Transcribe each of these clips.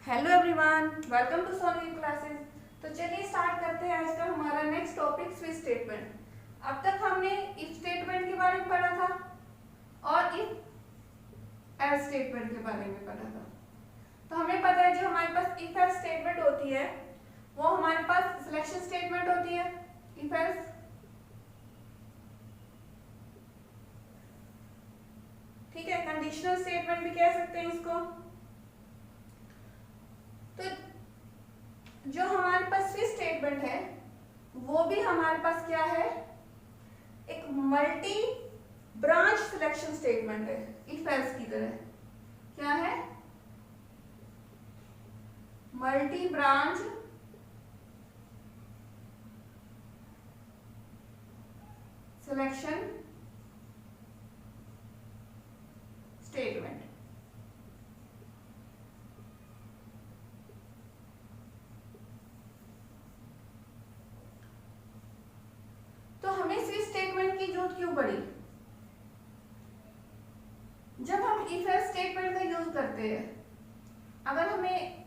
Hello everyone, welcome to solving classes. तो चलिए start करते हैं आज का हमारा नेक्स्ट टॉपिक स्विच स्टेटमेंट। अब तक हमने इफ स्टेटमेंट के बारे में पढ़ा था और इफ एल्स स्टेटमेंट के बारे में पढ़ा था। तो हमें पता है जो हमारे पास इफ एल्स स्टेटमेंट होती है वो हमारे पास सिलेक्शन स्टेटमेंट होती है। इफ एल्स ठीक है, कंडीशनल स्टेटमेंट भी कह सकते हैं इसको। तो जो हमारे पास स्विच स्टेटमेंट है वो भी हमारे पास क्या है, एक मल्टी ब्रांच सिलेक्शन स्टेटमेंट है इफ एल्स की तरह। क्या है? Multi branch selection statement. तो हमें स्विच स्टेटमेंट की जरूरत क्यों पड़ी? जब हम इफ एल्स स्टेटमेंट का यूज करते हैं, अगर हमें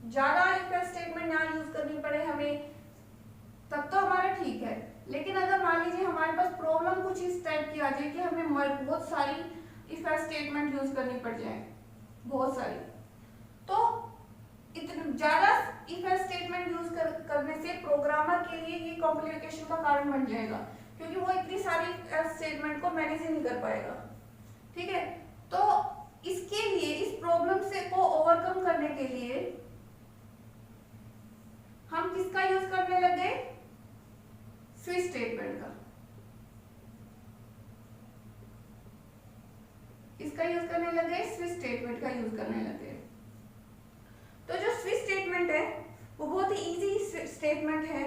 ज्यादा इफ एल्स स्टेटमेंट ना यूज करनी पड़े हमें, तब तो हमारा ठीक है। लेकिन अगर मान लीजिए हमारे पास प्रॉब्लम कुछ इस टाइप की आ जाए कि हमें बहुत सारी इफ एल्स स्टेटमेंट यूज करनी पड़ जाए, बहुत सारी, तो इतने ज्यादा इफ एल्स स्टेटमेंट यूज करने से प्रोग्रामर के लिए ये कॉम्प्लिकेशन का कारण बन जाएगा, क्योंकि वो इतनी सारी इफ एल्स स्टेटमेंट को मैनेज ही नहीं कर पाएगा। ठीक है, तो इसके लिए, इस प्रॉब्लम से को ओवरकम करने के लिए हम किसका यूज करने लगे? स्विच स्टेटमेंट का। इसका यूज करने लगे, स्विच स्टेटमेंट का यूज करने लगे। तो जो स्विच स्टेटमेंट है वो बहुत ही इजी स्टेटमेंट है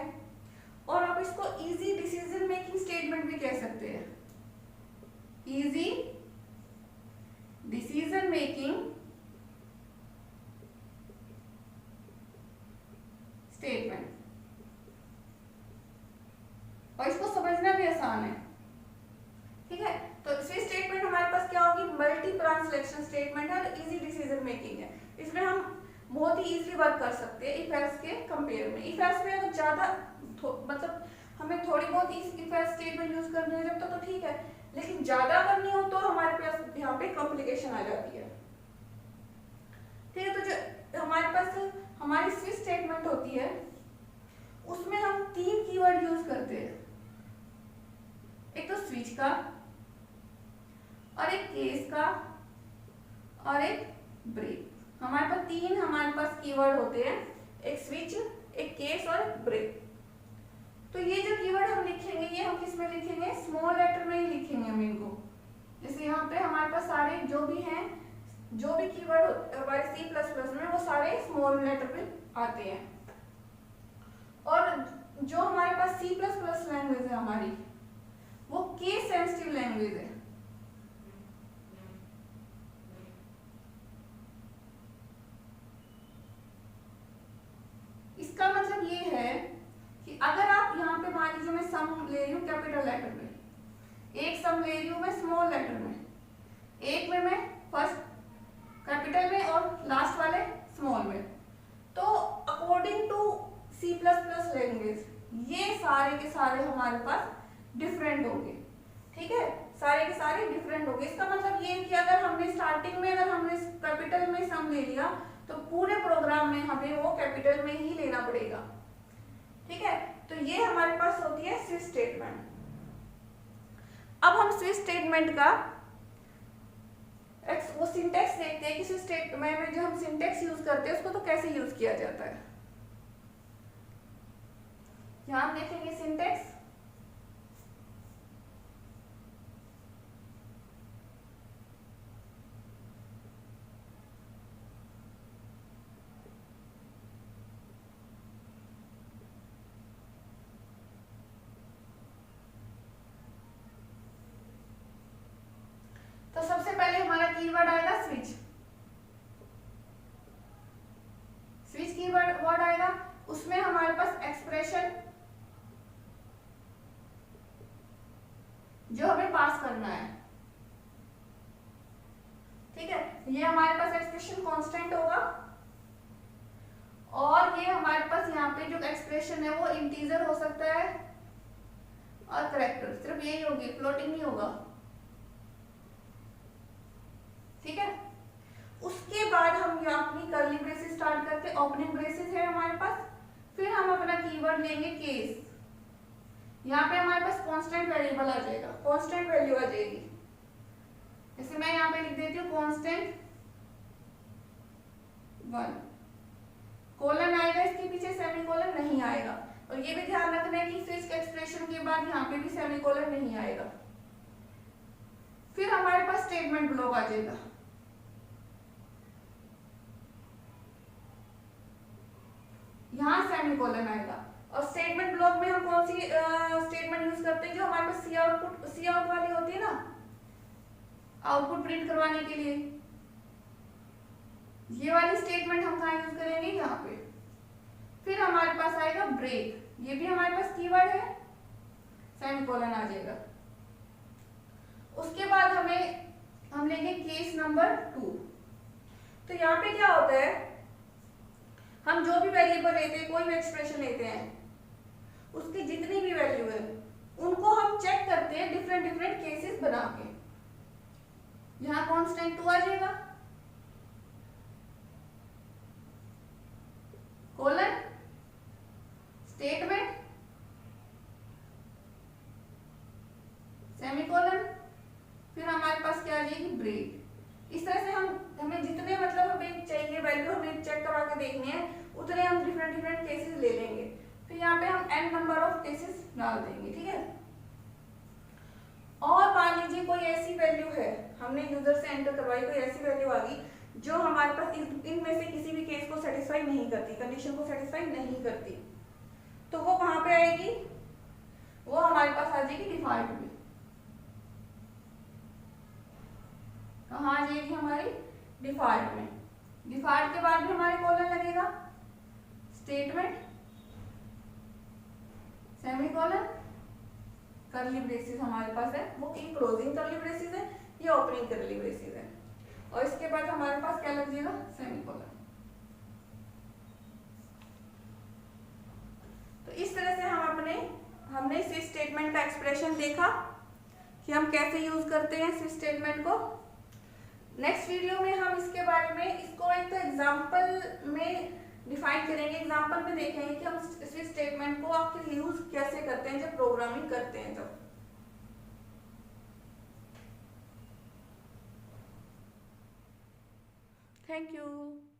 और आप इसको इजी डिसीजन मेकिंग स्टेटमेंट भी कह सकते हैं। इजी डिसीजन मेकिंग स्टेटमेंट, और इसको समझना भी आसान है। ठीक है, तो स्विच स्टेटमेंट हमारे पास क्या होगी? मल्टी ब्रांच सिलेक्शन स्टेटमेंट है और इजी डिसीजन मेकिंग है। इसमें हम बहुत ही इजीली वर्क कर सकते हैं इफ एल्स के कंपेयर में। इफ एल्स में अगर ज्यादा मतलब हमें थोड़ी बहुत इफ एल्स स्टेटमेंट यूज करनी हो जब तो ठीक है, लेकिन ज्यादा करनी हो तो हमारे पास यहाँ पे कॉम्प्लिकेशन आ जाती है। ठीक है, तो जो हमारे पास हमारी स्विच स्टेटमेंट होती है उसमें हम तीन कीवर्ड यूज करते हैं। एक तो स्विच का, और एक केस का, और एक ब्रेक। हमारे पास तीन कीवर्ड होते हैं, एक स्विच, एक केस और एक ब्रेक। तो ये जो कीवर्ड हम लिखेंगे ये हम किस में लिखेंगे? स्मॉल लेटर में ही लिखेंगे हम इनको। जैसे यहाँ पे हमारे पास सारे जो भी हैं, जो भी कीवर्ड हमारे C++ में, वो सारे स्मॉल लेटर में आते हैं। और जो हमारे पास C++ लैंग्वेज है हमारी, वो केस सेंसिटिव लैंग्वेज है। इसका मतलब ये है कि अगर आप यहाँ पे मान लीजिए मैं सम ले रही हूँ कैपिटल लेटर में, एक सम ले रही हूँ मैं स्मॉल लेटर में, एक में मैं फर्स्ट कैपिटल में और लास्ट वाले स्मॉल में, तो अकॉर्डिंग टू C++ लैंग्वेज ये सारे के सारे हमारे पास डिफरेंट होंगे। ठीक है, सारे के सारे डिफरेंट होंगे। इसका मतलब ये कि अगर हमने स्टार्टिंग में अगर हमने कैपिटल में सम ले लिया तो पूरे प्रोग्राम में हमें वो कैपिटल में ही लेना पड़ेगा। ठीक है, तो ये हमारे पास होती है स्विच स्टेटमेंट। अब हम स्विच स्टेटमेंट का वो सिंटेक्स देखते हैं कि स्विच स्टेटमेंट में जो हम सिंटेक्स यूज करते हैं उसको तो कैसे यूज किया जाता है। यहां हम देखेंगे सिंटेक्स। तो सबसे पहले हमारा कीवर्ड आएगा स्विच। स्विच कीवर्ड वर्ड आएगा, उसमें हमारे पास एक्सप्रेशन जो हमें पास करना है। ठीक है, ये हमारे पास एक्सप्रेशन कांस्टेंट होगा और ये हमारे पास यहाँ पे जो एक्सप्रेशन है वो इंटीजर हो सकता है और करेक्टर, सिर्फ यही होगी, फ्लोटिंग नहीं होगा। ठीक है, उसके बाद हम यहाँ अपनी कर्ली ब्रेसेस स्टार्ट करते हैं। ओपनिंग ब्रेसेस है हमारे पास, फिर हम अपना कीवर्ड लेंगे केस। यहाँ पे हमारे पास कांस्टेंट वेरिएबल आ जाएगा, कांस्टेंट वैल्यू आ जाएगी। जैसे मैं यहाँ पे लिख देती हूँ कांस्टेंट 1, कोलन आएगा, इसके पीछे सेमीकोलन नहीं आएगा। और ये भी ध्यान रखना है कि स्विच के एक्सप्रेशन के बाद यहाँ पे भी सेमीकोलन नहीं आएगा। फिर हमारे पास स्टेटमेंट ब्लॉक आ जाएगा, यहाँ सेमीकोलन आएगा। और स्टेटमेंट ब्लॉक में हम कौन सी स्टेटमेंट यूज करते हैं, जो हमारे पास सी आउट वाली होती है ना, आउटपुट प्रिंट करवाने के लिए, ये वाली स्टेटमेंट हम कहाँ यूज करेंगे, यहाँ पे। फिर हमारे पास आएगा ब्रेक, ये भी हमारे पास कीवर्ड है, सेमीकोलन आ जाएगा। उसके बाद हम लेंगे केस नंबर 2। तो यहाँ पे क्या होता है, हम जो भी वेरिएबल लेते हैं, कोई भी एक्सप्रेशन लेते हैं, उसकी जितनी भी वैल्यू है उनको हम चेक करते हैं डिफरेंट केसेस बना के। यहाँ कांस्टेंट 2 आ जाएगा, कोलन, स्टेटमेंट, सेमीकोलन, फिर हमारे पास क्या आ जाएगी, ब्रेक। इस तरह से हमें जितने मतलब हमें चाहिए वैल्यू, हमें चेक करा के देखनी है, उतने हम डिफरेंट केसेस ले लेंगे। फिर यहाँ पे हम n नंबर ऑफ केसेस डाल देंगे। ठीक है, और मान लीजिए कोई ऐसी वैल्यू है, हमने यूजर से एंटर करवाई, कोई ऐसी वैल्यू आ गई जो हमारे पास इनमें से किसी भी केस को सेटिस्फाई नहीं करती, कंडीशन को सेटिस्फाई नहीं करती, तो वो कहाँ पे आएगी, वो हमारे पास आ जाएगी डिफॉल्ट में। कहाँ आ जाएगी, हमारी डिफॉल्ट में। डिफॉल्ट के बाद भी हमारे कोलन लगेगा, स्टेटमेंट, सेमीकोलन, कर्ली ब्रेसेस हमारे पास है, वो की क्लोजिंग कर्ली ब्रेसेस है, ये ओपनिंग कर्ली ब्रेसेस है, और इसके बाद हमारे पास क्या लग जाएगा, सेमीकोलन। तो इस तरह से हमने स्विच स्टेटमेंट का एक्सप्रेशन देखा कि हम कैसे यूज करते हैं स्विच स्टेटमेंट को। नेक्स्ट वीडियो में हम इसके बारे में, इसको एक एग्जांपल में डिफाइन करेंगे, एग्जांपल में देखेंगे कि हम स्विच स्टेटमेंट को आखिर यूज कैसे करते हैं जब प्रोग्रामिंग करते हैं तब। Thank you.